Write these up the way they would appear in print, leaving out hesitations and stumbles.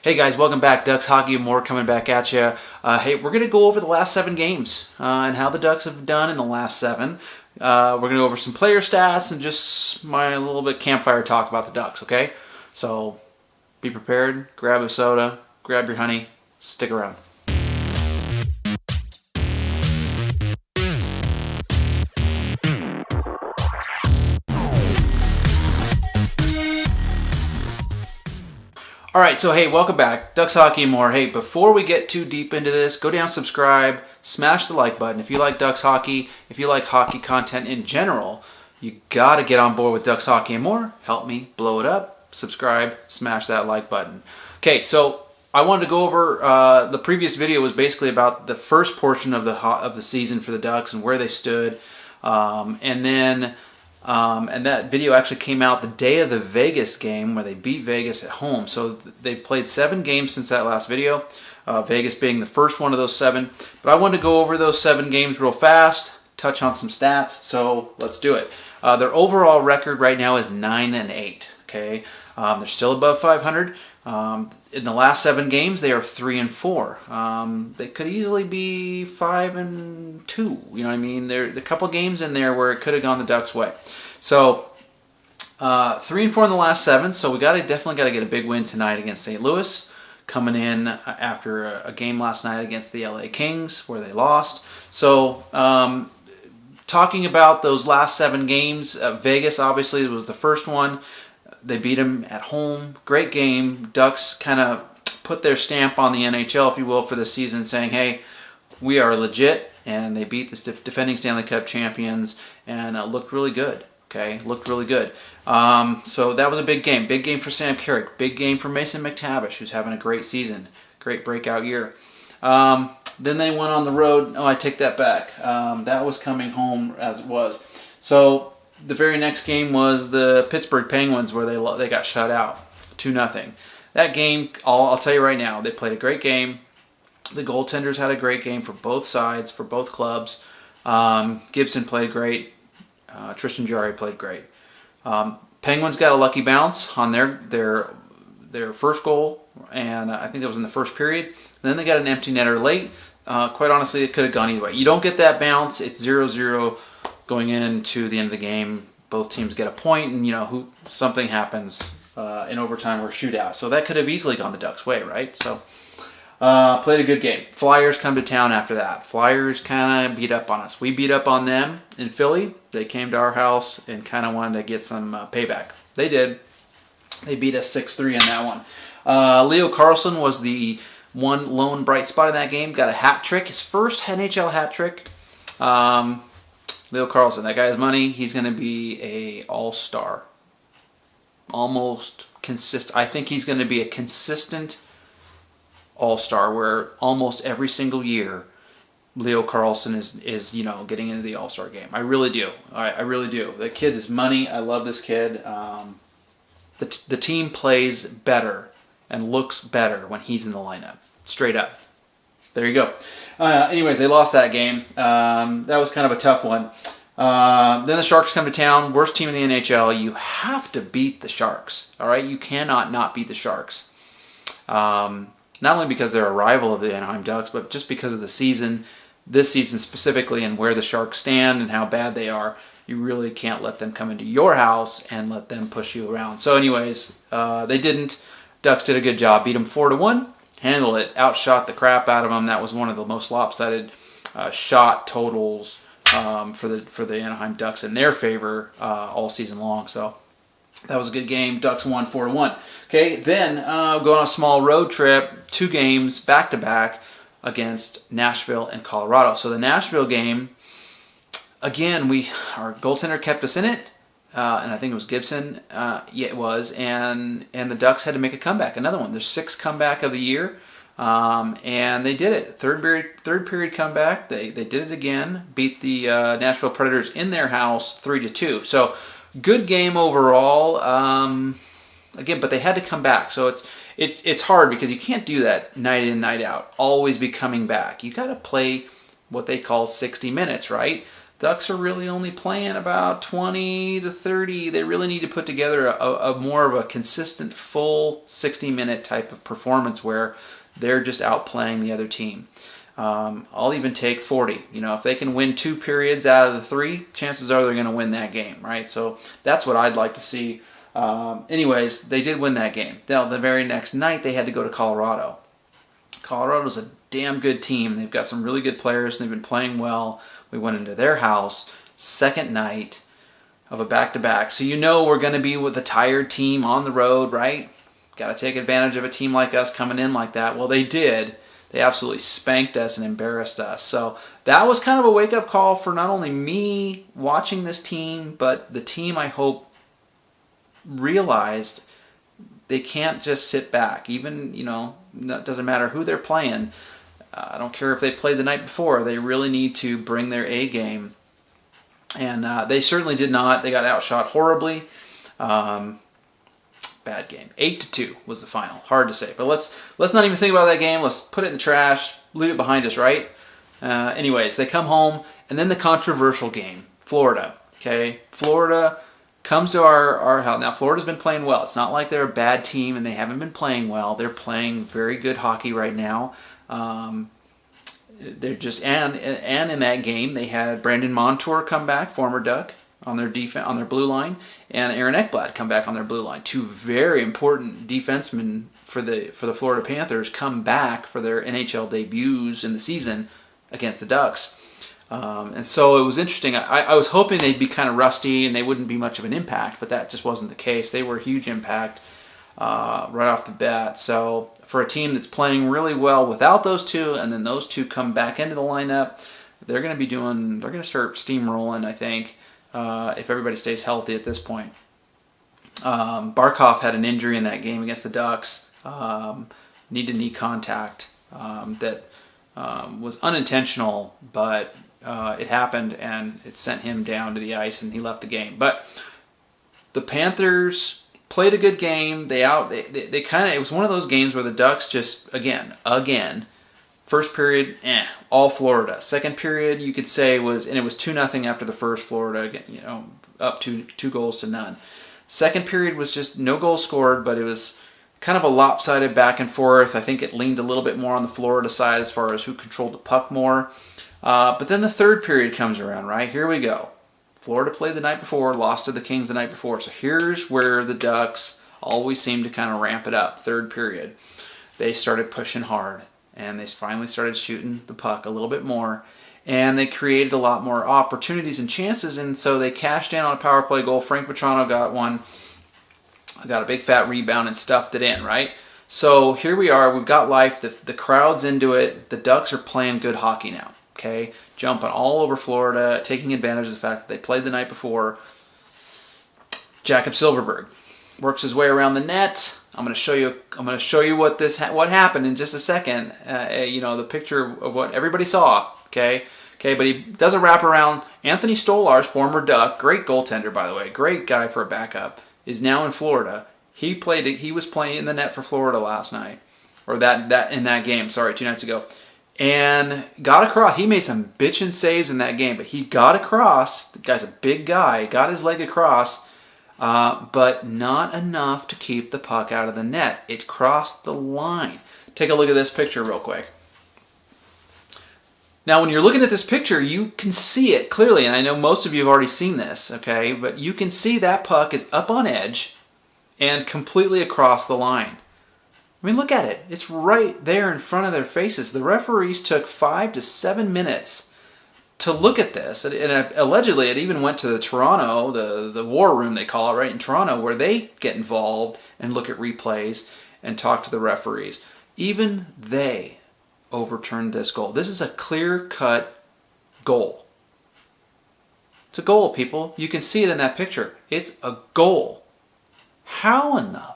Hey guys, welcome back. Ducks Hockey and More coming back at you. Hey, we're going to go over the last 7 games and how the Ducks have done in the last 7. We're going to go over some player stats and just my little bit campfire talk about the Ducks, okay? So be prepared, grab a soda, grab your honey, stick around. Alright, so hey, welcome back. Ducks Hockey and More. Hey, before we get too deep into this, go down, subscribe, smash the like button. If you like Ducks Hockey, if you like hockey content in general, you got to get on board with Ducks Hockey and More. Help me blow it up. Subscribe, smash that like button. Okay, so I wanted to go over, the previous video was basically about the first portion of the season for the Ducks and where they stood. And that video actually came out the day of the Vegas game where they beat Vegas at home. So they played 7 games since that last video, Vegas being the first one of those 7. But I wanted to go over those 7 games real fast, touch on some stats, so let's do it. Their overall record right now is 9-8. Okay, they're still above 500. In the last 7 games, they are 3-4. They could easily be 5-2. You know what I mean? There's a couple games in there where it could have gone the Ducks' way. So 3-4 in the last 7. So we definitely got to get a big win tonight against St. Louis. Coming in after a game last night against the LA Kings where they lost. So talking about those last 7 games, Vegas obviously was the first one. They beat them at home. Great game. Ducks kind of put their stamp on the NHL, if you will, for the season, saying, hey, we are legit. And they beat the defending Stanley Cup champions and looked really good. Okay, looked really good. So that was a big game. Big game for Sam Carrick. Big game for Mason McTavish, who's having a great season. Great breakout year. Then they went on the road. Oh, I take that back. That was coming home as it was. So the very next game was the Pittsburgh Penguins where they got shut out 2-0. That game, I'll tell you right now, they played a great game. The goaltenders had a great game for both sides, for both clubs. Gibson played great. Tristan Jarry played great. Penguins got a lucky bounce on their first goal, and I think that was in the first period. And then they got an empty netter late. Quite honestly, it could have gone either way. You don't get that bounce. It's 0-0 going into the end of the game. Both teams get a point, and something happens in overtime or shootout. So that could have easily gone the Ducks' way, right? So played a good game. Flyers come to town after that. Flyers kind of beat up on us. We beat up on them in Philly. They came to our house and kind of wanted to get some payback. They did. They beat us 6-3 in that one. Leo Carlsson was the one lone bright spot in that game. Got a hat trick. His first NHL hat trick. Leo Carlsson, that guy has money. He's going to be a all-star. Almost consistent. I think he's going to be a consistent all-star where almost every single year Leo Carlsson is getting into the all-star game. I really do. I really do. The kid is money. I love this kid. The team plays better and looks better when he's in the lineup. Straight up. There you go. Anyways, they lost that game. That was kind of a tough one. Then the Sharks come to town. Worst team in the NHL. You have to beat the Sharks. All right? You cannot not beat the Sharks. Not only because they're a rival of the Anaheim Ducks, but just because of the season, this season specifically, and where the Sharks stand and how bad they are. You really can't let them come into your house and let them push you around. So anyways, they didn't. Ducks did a good job. Beat them 4-1. Handled it. Outshot the crap out of them. That was one of the most lopsided shot totals for the Anaheim Ducks in their favor all season long. So that was a good game. Ducks won 4-1. Okay, then go on a small road trip, 2 games back-to-back against Nashville and Colorado. So the Nashville game, again, our goaltender kept us in it, and I think it was Gibson. Yeah, it was, and the Ducks had to make a comeback, another one. Their 6th comeback of the year, and they did it. Third period comeback. They did it again. Beat the Nashville Predators in their house 3-2. So good game overall. Again, but they had to come back. So it's hard because you can't do that night in, night out. Always be coming back. You got to play what they call 60 minutes, right? Ducks are really only playing about 20 to 30. They really need to put together a more of a consistent full 60-minute type of performance where they're just outplaying the other team. I'll even take 40. If they can win 2 periods out of the 3, chances are they're going to win that game, right? So that's what I'd like to see. Anyways, they did win that game. Now, the very next night, they had to go to Colorado. Colorado's a damn good team. They've got some really good players, and they've been playing well. We went into their house, second night of a back-to-back. So we're going to be with a tired team on the road, right? Got to take advantage of a team like us coming in like that. Well, they did. They absolutely spanked us and embarrassed us. So that was kind of a wake-up call for not only me watching this team, but the team, I hope, realized they can't just sit back. Even, it doesn't matter who they're playing. I don't care if they played the night before. They really need to bring their A game. And they certainly did not. They got outshot horribly. Bad game. 8-2 was the final. Hard to say. But let's not even think about that game. Let's put it in the trash. Leave it behind us, right? Anyways, they come home. And then the controversial game. Florida. Okay? Florida comes to our house. Now, Florida's been playing well. It's not like they're a bad team and they haven't been playing well. They're playing very good hockey right now. They're just and in that game they had Brandon Montour come back, former Duck, on their defense on their blue line, and Aaron Ekblad come back on their blue line. 2 very important defensemen for the Florida Panthers come back for their NHL debuts in the season against the Ducks. And so it was interesting. I was hoping they'd be kind of rusty and they wouldn't be much of an impact, but that just wasn't the case. They were a huge impact right off the bat. So for a team that's playing really well without those 2, and then those 2 come back into the lineup, they're going to start steamrolling, I think, if everybody stays healthy at this point. Barkov had an injury in that game against the Ducks, knee-to-knee contact that was unintentional, but it happened, and it sent him down to the ice, and he left the game. But the Panthers played a good game. They kind of, it was one of those games where the Ducks just again, first period, all Florida. Second period, you could say it was 2-0 after the first. Florida, up 2 goals to none. Second period was just no goals scored, but it was kind of a lopsided back and forth. I think it leaned a little bit more on the Florida side as far as who controlled the puck more. But then the third period comes around, right? Here we go. Florida played the night before, lost to the Kings the night before. So here's where the Ducks always seem to kind of ramp it up. Third period. They started pushing hard, and they finally started shooting the puck a little bit more. And they created a lot more opportunities and chances, and so they cashed in on a power play goal. Frank Petrano got one. Got a big fat rebound and stuffed it in, right? So here we are. We've got life. The crowd's into it. The Ducks are playing good hockey now. Okay, jumping all over Florida, taking advantage of the fact that they played the night before. Jakob Silfverberg works his way around the net. I'm going to show you what happened in just a second. The picture of what everybody saw. Okay, but he does a wraparound. Anthony Stolarz, former Duck, great goaltender by the way, great guy for a backup, is now in Florida. He was playing in the net for Florida last night, or that in that game. Sorry, 2 nights ago. And got across. He made some bitchin' saves in that game, but he got across. The guy's a big guy. Got his leg across, but not enough to keep the puck out of the net. It crossed the line. Take a look at this picture real quick. Now, when you're looking at this picture, you can see it clearly, and I know most of you have already seen this, okay? But you can see that puck is up on edge and completely across the line. I mean, look at it. It's right there in front of their faces. The referees took 5 to 7 minutes to look at this. And allegedly, it even went to the Toronto, the war room they call it, right, in Toronto, where they get involved and look at replays and talk to the referees. Even they overturned this goal. This is a clear-cut goal. It's a goal, people. You can see it in that picture. It's a goal. How in the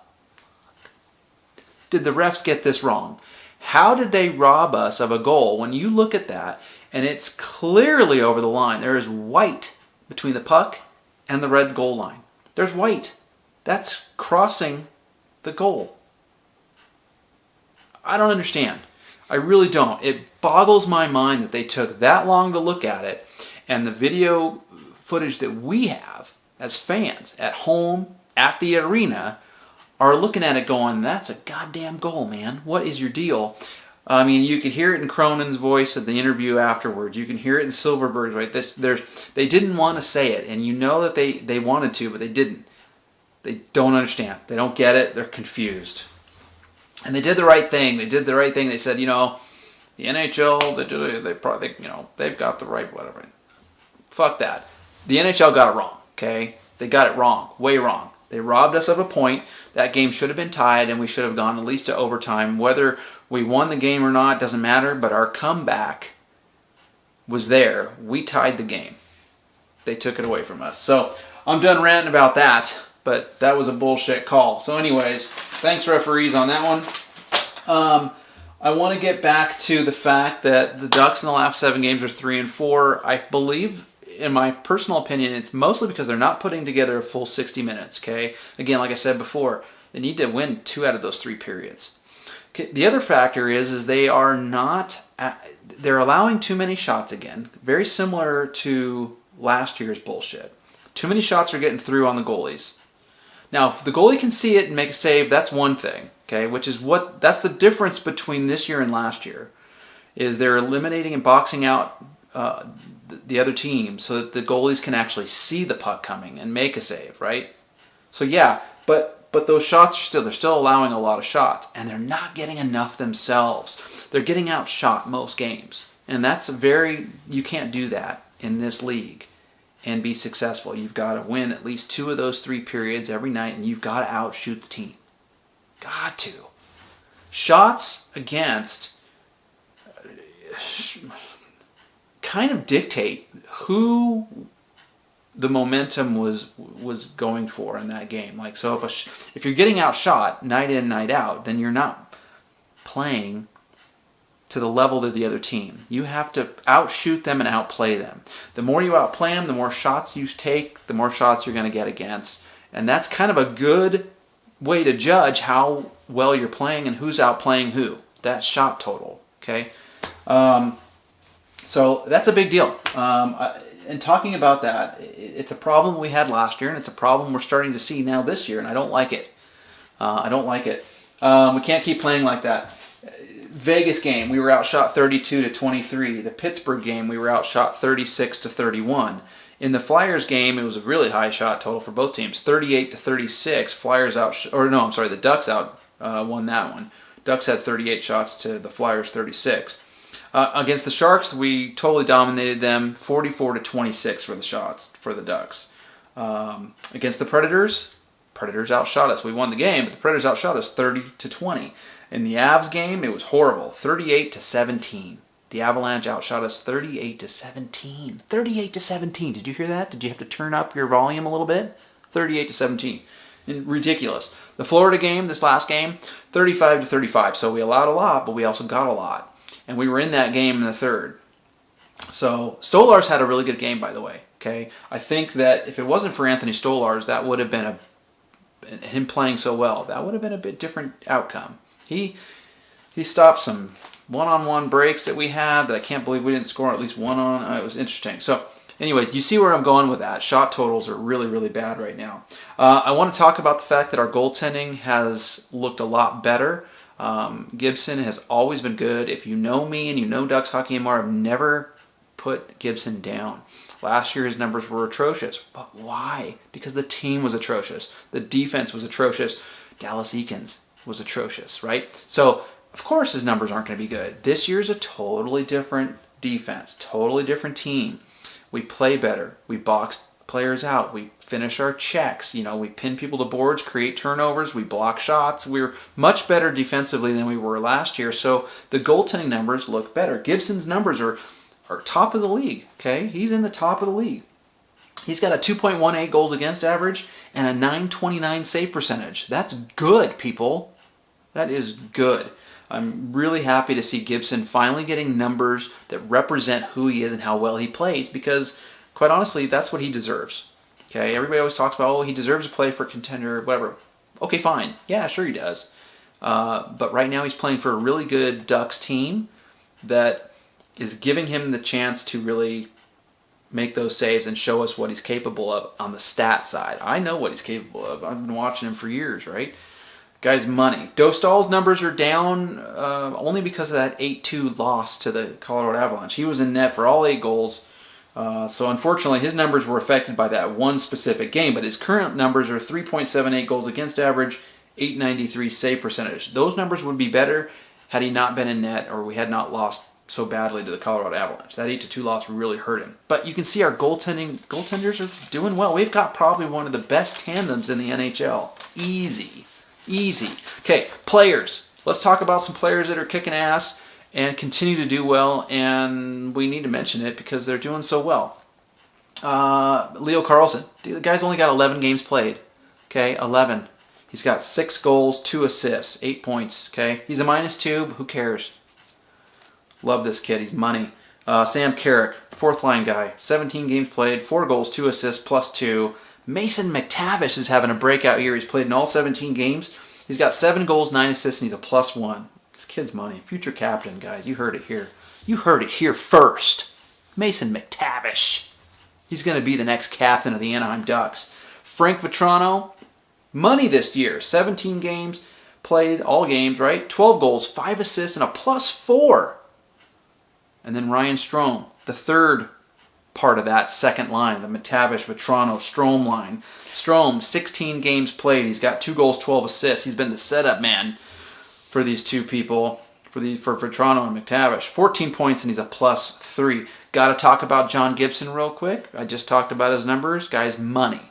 did the refs get this wrong? How did they rob us of a goal when you look at that and it's clearly over the line? There is white between the puck and the red goal line. There's white. That's crossing the goal. I don't understand. I really don't. It boggles my mind that they took that long to look at it And the video footage that we have as fans at home, at the arena, are looking at it going, that's a goddamn goal, man. What is your deal? I mean, you could hear it in Cronin's voice at the interview afterwards. You can hear it in Silverberg's, right? They didn't want to say it, and you know that they wanted to, but they didn't. They don't understand. They don't get it. They're confused. And they did the right thing. They did the right thing. They said, the NHL, they probably, they've got the right whatever. Fuck that. The NHL got it wrong, okay? They got it wrong, way wrong. They robbed us of a point. That game should have been tied, and we should have gone at least to overtime. Whether we won the game or not doesn't matter, but our comeback was there. We tied the game. They took it away from us. So I'm done ranting about that, but that was a bullshit call. So anyways, thanks referees on that one. I want to get back to the fact that the Ducks in the last 7 games are 3-4. I believe, in my personal opinion, it's mostly because they're not putting together a full 60 minutes, okay? Again, like I said before, they need to win 2 out of those 3 periods. Okay, the other factor is they are not, they're allowing too many shots again, very similar to last year's bullshit. Too many shots are getting through on the goalies. Now, if the goalie can see it and make a save, that's one thing, okay? That's the difference between this year and last year, is they're eliminating and boxing out the other team so that the goalies can actually see the puck coming and make a save, right? So yeah, but those shots they're still allowing a lot of shots, and they're not getting enough themselves. They're getting outshot most games, and you can't do that in this league and be successful. You've got to win at least 2 of those 3 periods every night, and you've got to outshoot the team. Got to. Shots against kind of dictate who the momentum was going for in that game. Like, so if you're getting outshot night in, night out, then you're not playing to the level of the other team. You have to outshoot them and outplay them. The more you outplay them, the more shots you take, the more shots you're going to get against. And that's kind of a good way to judge how well you're playing and who's outplaying who. That shot total, okay? So that's a big deal. And talking about that, it's a problem we had last year, and it's a problem we're starting to see now this year, and I don't like it. We can't keep playing like that. Vegas game, we were outshot 32-23. The Pittsburgh game, we were outshot 36-31. In the Flyers game, it was a really high shot total for both teams, 38-36. The Ducks won that one. Ducks had 38 shots to the Flyers 36. Against the Sharks, we totally dominated them, 44-26 for the shots for the Ducks. Against the Predators outshot us. We won the game, but the Predators outshot us 30-20. In the Avs game, it was horrible, 38-17. The Avalanche outshot us 38-17. 38-17. Did you hear that? Did you have to turn up your volume a little bit? 38-17. Ridiculous. The Florida game, this last game, 35-35. So we allowed a lot, but we also got a lot. And we were in that game in the third. So Stolarz had a really good game, by the way. Okay, I think that if it wasn't for Anthony Stolarz, that would have been him playing so well. That would have been a bit different outcome. He stopped some one-on-one breaks that we had that I can't believe we didn't score at least one on. It was interesting. So anyways, you see where I'm going with that. Shot totals are really, really bad right now. I want to talk about the fact that our goaltending has looked a lot better. Gibson has always been good. If you know me and you know Ducks hockey anymore, I've never put Gibson down. Last year his numbers were atrocious. But why? Because the team was atrocious. The defense was atrocious. Dallas Eakins was atrocious, right? So, of course his numbers aren't going to be good. This year's a totally different defense, totally different team. We play better. We box players out. We finish our checks. We pin people to boards, create turnovers. We block shots. We're much better defensively than we were last year. So the goaltending numbers look better. Gibson's numbers are top of the league. Okay, he's in the top of the league. He's got a 2.18 goals against average and a 929 save percentage. That's good, people. That is good. I'm really happy to see Gibson finally getting numbers that represent who he is and how well he plays, because, quite honestly, that's what he deserves. Okay, everybody always talks about, he deserves to play for a contender, whatever. Okay, fine. Yeah, sure he does. But right now he's playing for a really good Ducks team that is giving him the chance to really make those saves and show us what he's capable of on the stat side. I know what he's capable of. I've been watching him for years, right? Guy's money. Dostal's numbers are down only because of that 8-2 loss to the Colorado Avalanche. He was in net for all 8 goals. So unfortunately, his numbers were affected by that one specific game. But his current numbers are 3.78 goals against average, 893 save percentage. Those numbers would be better had he not been in net or we had not lost so badly to the Colorado Avalanche. That 8-2 loss really hurt him. But you can see our goaltenders are doing well. We've got probably one of the best tandems in the NHL. Easy. Okay, players. Let's talk about some players that are kicking ass and continue to do well, and we need to mention it because they're doing so well. Leo Carlsson. Dude, the guy's only got 11 games played. Okay, 11. He's got 6 goals, 2 assists, 8 points. Okay, he's a -2, but who cares? Love this kid. He's money. Sam Carrick, 4th line guy, 17 games played, 4 goals, 2 assists, +2. Mason McTavish is having a breakout year. He's played in all 17 games. He's got 7 goals, 9 assists, and he's a +1. This kid's money. Future captain, guys. You heard it here. You heard it here first. Mason McTavish. He's going to be the next captain of the Anaheim Ducks. Frank Vatrano, money this year. 17 games played, all games, right? 12 goals, 5 assists, and a +4. And then Ryan Strome, the third part of that second line, the McTavish, Vatrano, Strome line. Strome, 16 games played. He's got 2 goals, 12 assists. He's been the setup man for these two people, for Vatrano and McTavish. 14 points, and he's a +3. Got to talk about John Gibson real quick. I just talked about his numbers. Guy's money.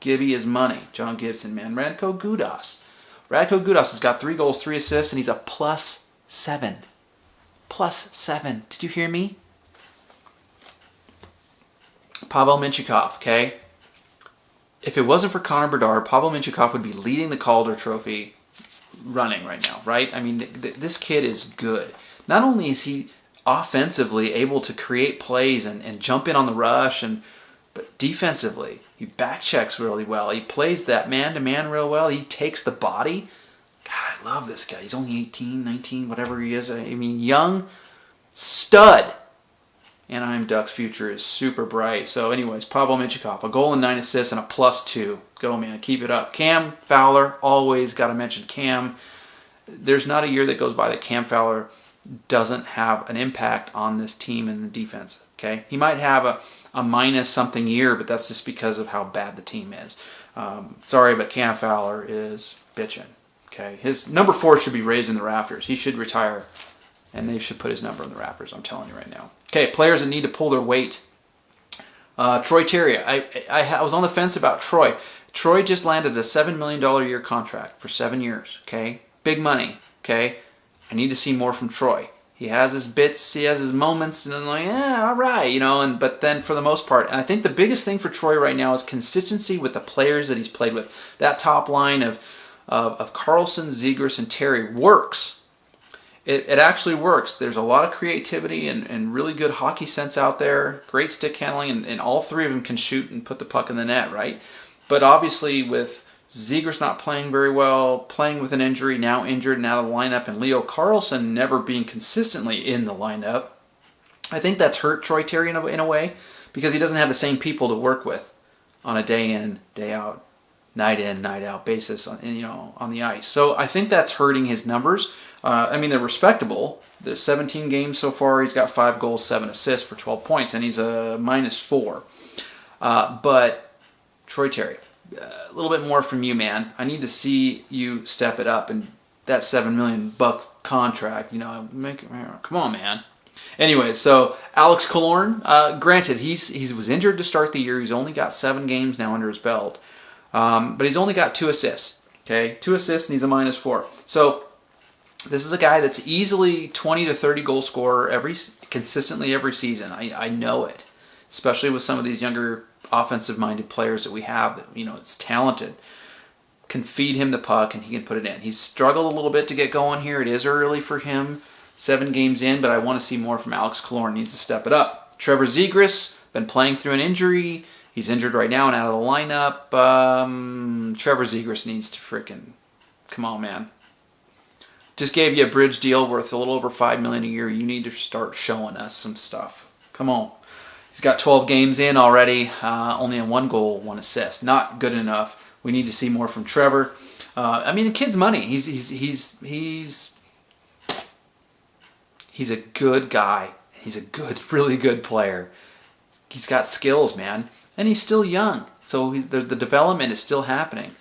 Gibby is money. John Gibson, man. Radko Gudas. Radko Gudas has got 3 goals, 3 assists, and he's a +7. +7. Did you hear me? Pavel Mintyukov, okay? If it wasn't for Connor Bedard, Pavel Mintyukov would be leading the Calder Trophy running right now, right? I mean, this kid is good. Not only is he offensively able to create plays and jump in on the rush, but defensively, he back checks really well. He plays that man-to-man real well. He takes the body. God, I love this guy. He's only 18, 19, whatever he is. I mean, young stud. Anaheim Ducks' future is super bright. So anyways, Pavel Mintyukov, a goal and 9 assists and a +2. Go, man. Keep it up. Cam Fowler, always got to mention Cam. There's not a year that goes by that Cam Fowler doesn't have an impact on this team and the defense. Okay, he might have a minus something year, but that's just because of how bad the team is. Sorry, but Cam Fowler is bitching. Okay, his number 4 should be raised in the rafters. He should retire, and they should put his number in the rafters. I'm telling you right now. Okay, players that need to pull their weight. Troy Terry. I was on the fence about Troy. Troy just landed a $7 million a year contract for 7 years. Okay, big money. Okay, I need to see more from Troy. He has his bits, he has his moments, and I'm like, yeah, all right, you know. But then for the most part, and I think the biggest thing for Troy right now is consistency with the players that he's played with. That top line of Carlson, Zegras, and Terry works. It actually works. There's a lot of creativity and really good hockey sense out there. Great stick handling, and all 3 of them can shoot and put the puck in the net, right? But obviously with Zegras not playing very well, playing with an injury, now injured and out of the lineup, and Leo Carlsson never being consistently in the lineup, I think that's hurt Troy Terry in a way, because he doesn't have the same people to work with on a day in, day out, night in, night out basis on the ice. So I think that's hurting his numbers. I mean, they're respectable. The 17 games so far, he's got 5 goals, 7 assists for 12 points, and he's a -4. But Troy Terry, a little bit more from you, man. I need to see you step it up, and that $7 million contract, come on, man. Anyway, so Alex Killorn, granted, he was injured to start the year. He's only got 7 games now under his belt, but he's only got 2 assists. Okay, 2 assists, and he's a -4. So this is a guy that's easily 20 to 30 goal scorer consistently every season. I know it, especially with some of these younger offensive-minded players that we have that, it's talented. Can feed him the puck and he can put it in. He's struggled a little bit to get going here. It is early for him, 7 games in, but I want to see more from Alex Killorn. Needs to step it up. Trevor Zegras, been playing through an injury. He's injured right now and out of the lineup. Trevor Zegras needs to come on, man. Just gave you a bridge deal worth a little over $5 million a year. You need to start showing us some stuff. Come on. He's got 12 games in already, only in 1 goal, 1 assist. Not good enough. We need to see more from Trevor. I mean, the kid's money. He's a good guy. He's a really good player. He's got skills, man, and he's still young. So the development is still happening.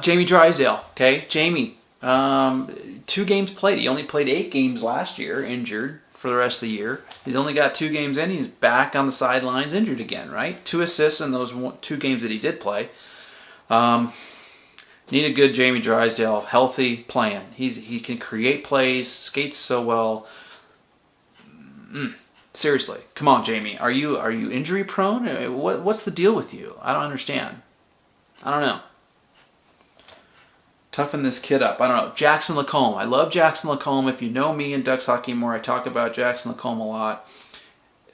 Jamie Drysdale, okay, Jamie, 2 games played. He only played 8 games last year, injured for the rest of the year. He's only got 2 games in. He's back on the sidelines, injured again, right? 2 assists in those 2 games that he did play. Need a good Jamie Drysdale, healthy plan. He can create plays, skates so well. Seriously, come on, Jamie. Are you injury prone? What's the deal with you? I don't understand. I don't know. Toughen this kid up. I don't know. Jackson Lacombe. I love Jackson Lacombe. If you know me and Ducks Hockey more, I talk about Jackson Lacombe a lot.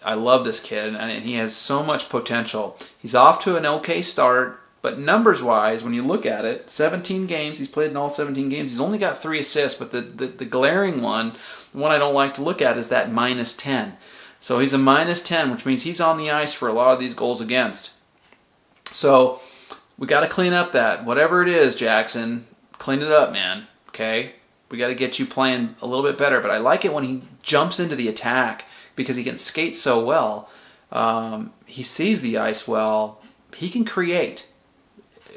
I love this kid, and he has so much potential. He's off to an okay start, but numbers-wise, when you look at it, 17 games, he's played in all 17 games. He's only got 3 assists, but the glaring one, the one I don't like to look at, is that -10. So he's a -10, which means he's on the ice for a lot of these goals against. So we got to clean up that. Whatever it is, Jackson, clean it up, man. Okay? We got to get you playing a little bit better. But I like it when he jumps into the attack because he can skate so well. He sees the ice well. He can create.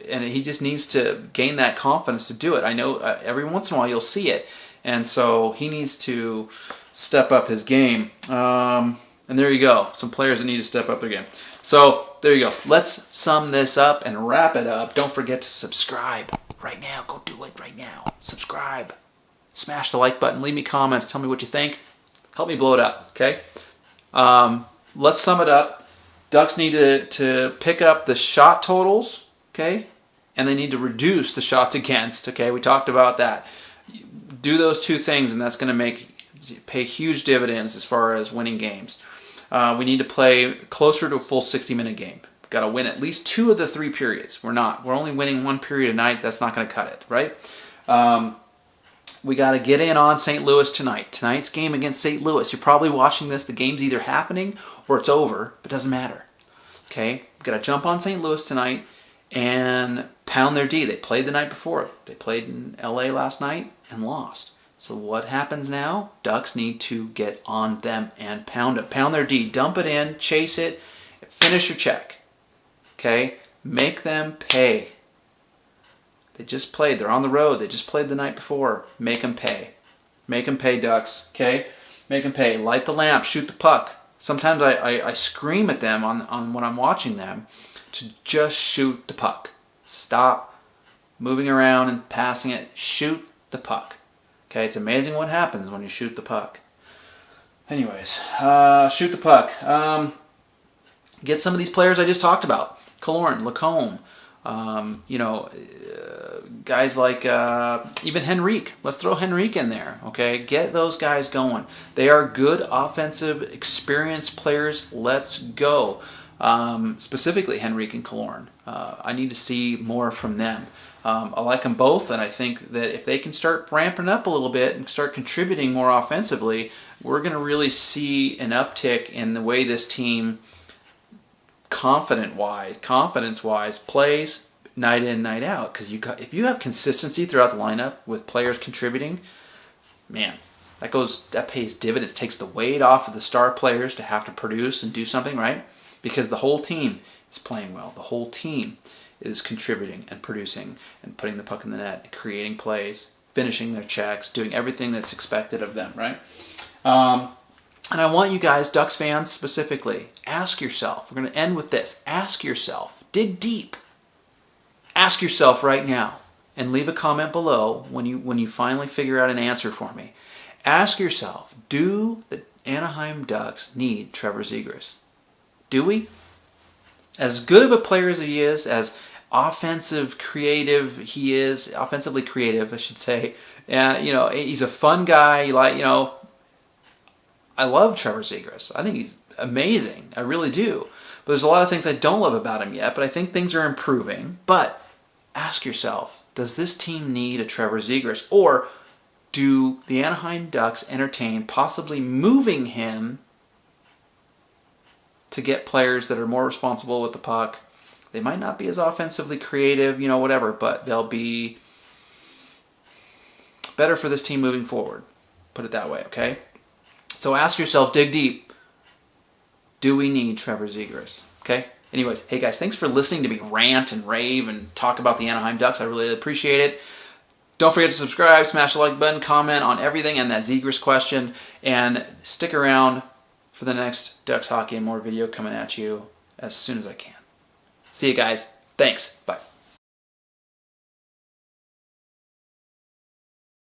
And he just needs to gain that confidence to do it. I know every once in a while you'll see it. And so he needs to step up his game. And there you go. Some players that need to step up their game. So there you go. Let's sum this up and wrap it up. Don't forget to subscribe right now. Go do it right now. Subscribe. Smash the like button. Leave me comments. Tell me what you think. Help me blow it up. Okay? Let's sum it up. Ducks need to pick up the shot totals. Okay? And they need to reduce the shots against. Okay? We talked about that. Do those 2 things, and that's going to pay huge dividends as far as winning games. We need to play closer to a full 60-minute game. We've got to win at least 2 of the 3 periods. We're only winning 1 period a night. That's not going to cut it, right? We got to get in on St. Louis tonight. Tonight's game against St. Louis. You're probably watching this. The game's either happening or it's over, but it doesn't matter. Okay? We've got to jump on St. Louis tonight and pound their D. They played the night before. They played in LA last night and lost. So what happens now? Ducks need to get on them and pound it. Pound their D. Dump it in. Chase it. Finish your check. Okay? Make them pay. They just played. They're on the road. They just played the night before. Make them pay. Make them pay, Ducks. Okay? Make them pay. Light the lamp. Shoot the puck. Sometimes I scream at them on when I'm watching them to just shoot the puck. Stop moving around and passing it. Shoot the puck. Okay, it's amazing what happens when you shoot the puck. Anyways, shoot the puck. Get some of these players I just talked about. Killorn, Lacombe, guys like even Henrique. Let's throw Henrique in there, okay? Get those guys going. They are good offensive, experienced players. Let's go. Specifically Henrique and Killorn. I need to see more from them. I like them both, and I think that if they can start ramping up a little bit and start contributing more offensively, we're going to really see an uptick in the way this team, confidence-wise, plays night in, night out. Because if you have consistency throughout the lineup with players contributing, man, that pays dividends. Takes the weight off of the star players to have to produce and do something, right? Because the whole team is playing well. The whole team is contributing and producing and putting the puck in the net, creating plays, finishing their checks, doing everything that's expected of them, right? And I want you guys, Ducks fans specifically, ask yourself, we're going to end with this, ask yourself, dig deep, ask yourself right now, and leave a comment below when you finally figure out an answer for me. Ask yourself, do the Anaheim Ducks need Trevor Zegras? Do we? As good of a player as he is, as offensively creative, I should say. He's a fun guy. I love Trevor Zegras. I think he's amazing. I really do. But there's a lot of things I don't love about him yet, but I think things are improving. But ask yourself, does this team need a Trevor Zegras? Or do the Anaheim Ducks entertain possibly moving him to get players that are more responsible with the puck. They might not be as offensively creative, whatever, but they'll be better for this team moving forward. Put it that way, okay? So ask yourself, dig deep. Do we need Trevor Zegras? Okay? Anyways, hey guys, thanks for listening to me rant and rave and talk about the Anaheim Ducks. I really appreciate it. Don't forget to subscribe, smash the like button, comment on everything and that Zegras question, and stick around for the next Ducks Hockey and More video coming at you as soon as I can. See you guys. Thanks. Bye.